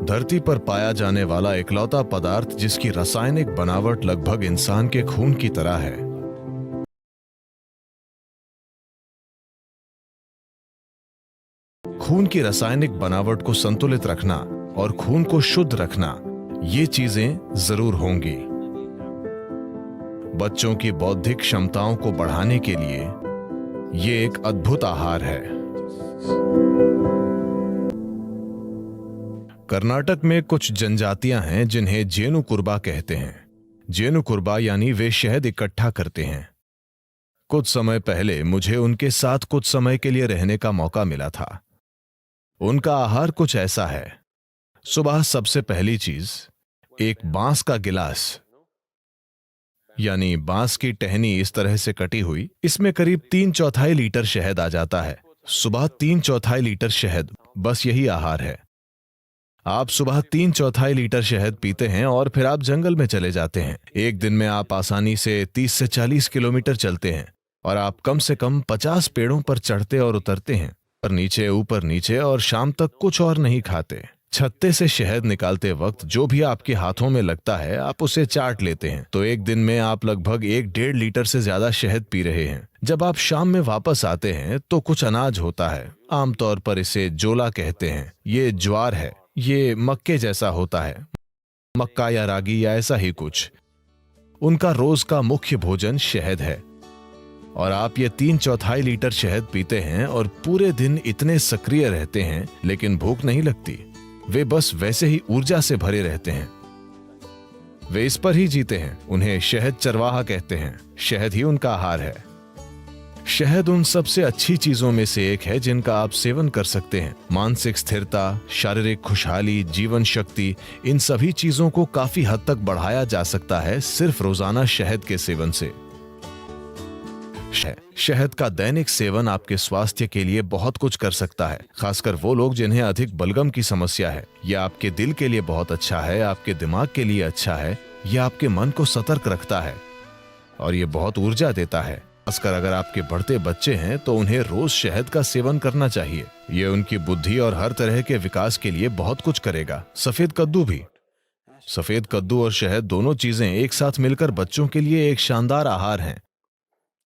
धरती पर पाया जाने वाला इकलौता पदार्थ जिसकी रासायनिक बनावट लगभग इंसान के खून की तरह है। खून की रासायनिक बनावट को संतुलित रखना और खून को शुद्ध रखना, ये चीजें जरूर होंगी। बच्चों की बौद्धिक क्षमताओं को बढ़ाने के लिए ये एक अद्भुत आहार है। कर्नाटक में कुछ जनजातियां हैं जिन्हें जेनु कुर्बा कहते हैं। जेनु कुर्बा यानी वे शहद इकट्ठा करते हैं। कुछ समय पहले मुझे उनके साथ कुछ समय के लिए रहने का मौका मिला था। उनका आहार कुछ ऐसा है। सुबह सबसे पहली चीज एक बांस का गिलास, यानी बांस की टहनी इस तरह से कटी हुई, इसमें करीब 3/4 लीटर शहद आ जाता है। सुबह 3/4 लीटर शहद, बस यही आहार है। आप सुबह 3/4 लीटर शहद पीते हैं और फिर आप जंगल में चले जाते हैं। एक दिन में आप आसानी से 30 से 40 किलोमीटर चलते हैं और आप कम से कम 50 पेड़ों पर चढ़ते और उतरते हैं, और नीचे ऊपर नीचे, और शाम तक कुछ और नहीं खाते। छत्ते से शहद निकालते वक्त जो भी आपके हाथों में लगता है आप उसे चाट लेते हैं। तो एक दिन में आप लगभग 1-1.5 लीटर से ज्यादा शहद पी रहे हैं। जब आप शाम में वापस आते हैं तो कुछ अनाज होता है, आमतौर पर इसे जोला कहते हैं। ये ज्वार है, ये मक्के जैसा होता है, मक्का या रागी या ऐसा ही कुछ। उनका रोज का मुख्य भोजन शहद है और आप ये 3/4 लीटर शहद पीते हैं और पूरे दिन इतने सक्रिय रहते हैं, लेकिन भूख नहीं लगती। वे बस वैसे ही ऊर्जा से भरे रहते हैं। वे इस पर ही जीते हैं। उन्हें शहद चरवाहा कहते हैं। शहद ही उनका आहार है। शहद उन सबसे अच्छी चीजों में से एक है जिनका आप सेवन कर सकते हैं। मानसिक स्थिरता, शारीरिक खुशहाली, जीवन शक्ति, इन सभी चीजों को काफी हद तक बढ़ाया जा सकता है सिर्फ रोजाना शहद के सेवन से। शहद का दैनिक सेवन आपके स्वास्थ्य के लिए बहुत कुछ कर सकता है, खासकर वो लोग जिन्हें अधिक बलगम की समस्या है। यह आपके दिल के लिए बहुत अच्छा है, आपके दिमाग के लिए अच्छा है, यह आपके मन को सतर्क रखता है और यह बहुत ऊर्जा देता है। खासकर अगर आपके बढ़ते बच्चे हैं तो उन्हें रोज शहद का सेवन करना चाहिए। यह उनकी बुद्धि और हर तरह के विकास के लिए बहुत कुछ करेगा। सफेद कद्दू भी। सफेद कद्दू और शहद दोनों चीजें एक साथ मिलकर बच्चों के लिए एक शानदार आहार हैं,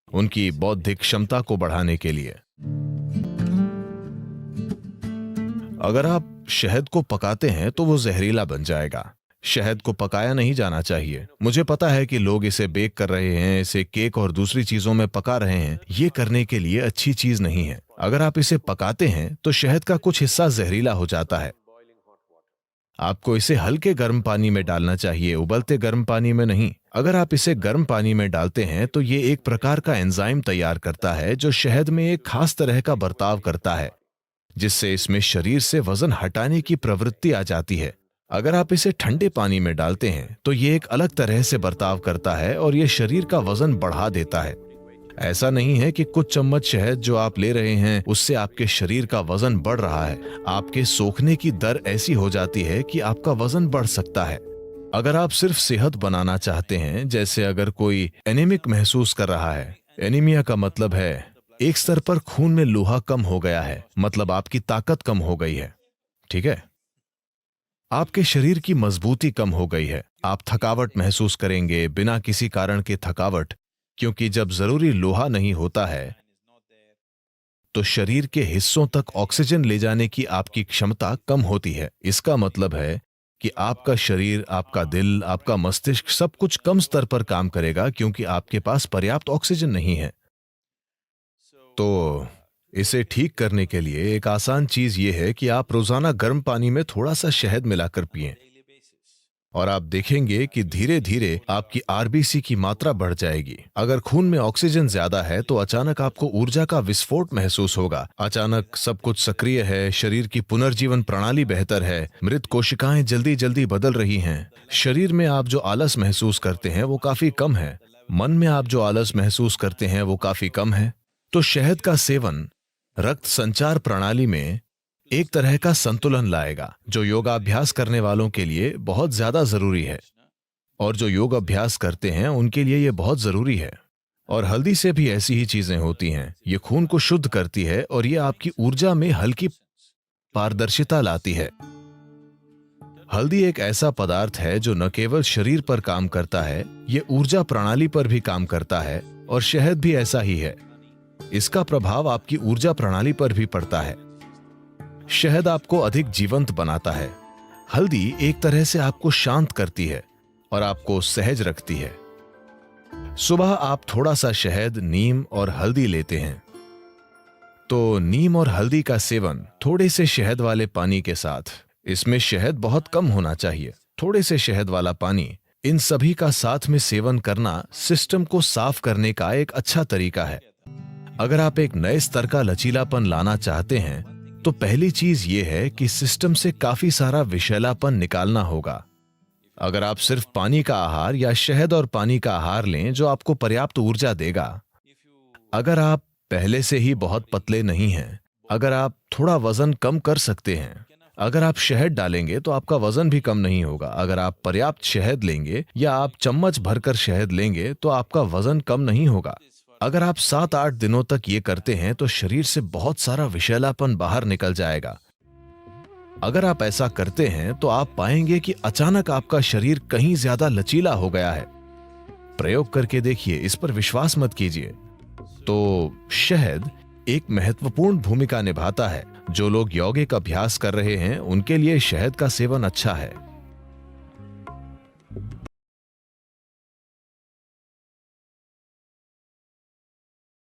उनकी बौद्धिक क्षमता को बढ़ाने के लिए। अगर आप शहद को पकाते हैं तो वो जहरीला बन जाएगा। शहद को पकाया नहीं जाना चाहिए। मुझे पता है कि लोग इसे बेक कर रहे हैं, इसे केक और दूसरी चीजों में पका रहे हैं। ये करने के लिए अच्छी चीज नहीं है। अगर आप इसे पकाते हैं तो शहद का कुछ हिस्सा जहरीला हो जाता है। आपको इसे हल्के गर्म पानी में डालना चाहिए, उबलते गर्म पानी में नहीं। अगर आप इसे गर्म पानी में डालते हैं तो ये एक प्रकार का एंजाइम तैयार करता है जो शहद में एक खास तरह का बर्ताव करता है, जिससे इसमें शरीर से वजन हटाने की प्रवृत्ति आ जाती है। अगर आप इसे ठंडे पानी में डालते हैं तो ये एक अलग तरह से बर्ताव करता है और ये शरीर का वजन बढ़ा देता है। ऐसा नहीं है कि कुछ चम्मच शहद जो आप ले रहे हैं उससे आपके शरीर का वजन बढ़ रहा है। आपके सोखने की दर ऐसी हो जाती है कि आपका वजन बढ़ सकता है। अगर आप सिर्फ सेहत बनाना चाहते हैं, जैसे अगर कोई एनीमिक महसूस कर रहा है, एनीमिया का मतलब है एक स्तर पर खून में लोहा कम हो गया है, मतलब आपकी ताकत कम हो गई है, ठीक है, आपके शरीर की मजबूती कम हो गई है, आप थकावट महसूस करेंगे बिना किसी कारण के थकावट, क्योंकि जब जरूरी लोहा नहीं होता है तो शरीर के हिस्सों तक ऑक्सीजन ले जाने की आपकी क्षमता कम होती है। इसका मतलब है कि आपका शरीर, आपका दिल, आपका मस्तिष्क सब कुछ कम स्तर पर काम करेगा क्योंकि आपके पास पर्याप्त ऑक्सीजन नहीं है। तो इसे ठीक करने के लिए एक आसान चीज यह है कि आप रोजाना गर्म पानी में थोड़ा सा शहद मिलाकर पिएं और आप देखेंगे कि धीरे धीरे आपकी आरबीसी की मात्रा बढ़ जाएगी। अगर खून में ऑक्सीजन ज्यादा है तो अचानक आपको ऊर्जा का विस्फोट महसूस होगा। अचानक सब कुछ सक्रिय है, शरीर की पुनर्जीवन प्रणाली बेहतर है, मृत कोशिकाएं जल्दी जल्दी बदल रही हैं। शरीर में आप जो आलस महसूस करते हैं वो काफी कम है, मन में आप जो आलस महसूस करते हैं वो काफी कम है। तो शहद का सेवन रक्त संचार प्रणाली में एक तरह का संतुलन लाएगा, जो योगाभ्यास करने वालों के लिए बहुत ज्यादा जरूरी है और जो योग अभ्यास करते हैं उनके लिए यह बहुत जरूरी है। और हल्दी से भी ऐसी ही चीजें होती हैं। ये खून को शुद्ध करती है और ये आपकी ऊर्जा में हल्की पारदर्शिता लाती है। हल्दी एक ऐसा पदार्थ है जो न केवल शरीर पर काम करता है, ये ऊर्जा प्रणाली पर भी काम करता है, और शहद भी ऐसा ही है। इसका प्रभाव आपकी ऊर्जा प्रणाली पर भी पड़ता है। शहद आपको अधिक जीवंत बनाता है। हल्दी एक तरह से आपको शांत करती है और आपको सहज रखती है। सुबह आप थोड़ा सा शहद, नीम और हल्दी लेते हैं, तो नीम और हल्दी का सेवन थोड़े से शहद वाले पानी के साथ, इसमें शहद बहुत कम होना चाहिए, थोड़े से शहद वाला पानी, इन सभी का साथ में सेवन करना सिस्टम को साफ करने का एक अच्छा तरीका है। अगर आप एक नए स्तर का लचीलापन लाना चाहते हैं तो पहली चीज यह है कि सिस्टम से काफी सारा विषैलापन निकालना होगा। अगर आप सिर्फ पानी का आहार या शहद और पानी का आहार लें जो आपको पर्याप्त ऊर्जा देगा, अगर आप पहले से ही बहुत पतले नहीं हैं, अगर आप थोड़ा वजन कम कर सकते हैं, अगर आप शहद डालेंगे तो आपका वजन भी कम नहीं होगा। अगर आप पर्याप्त शहद लेंगे या आप चम्मच भरकर शहद लेंगे तो आपका वजन कम नहीं होगा। अगर आप 7-8 दिनों तक ये करते हैं तो शरीर से बहुत सारा विषैलापन बाहर निकल जाएगा। अगर आप ऐसा करते हैं तो आप पाएंगे कि अचानक आपका शरीर कहीं ज्यादा लचीला हो गया है। प्रयोग करके देखिए, इस पर विश्वास मत कीजिए। तो शहद एक महत्वपूर्ण भूमिका निभाता है। जो लोग यौगिक अभ्यास कर रहे हैं उनके लिए शहद का सेवन अच्छा है।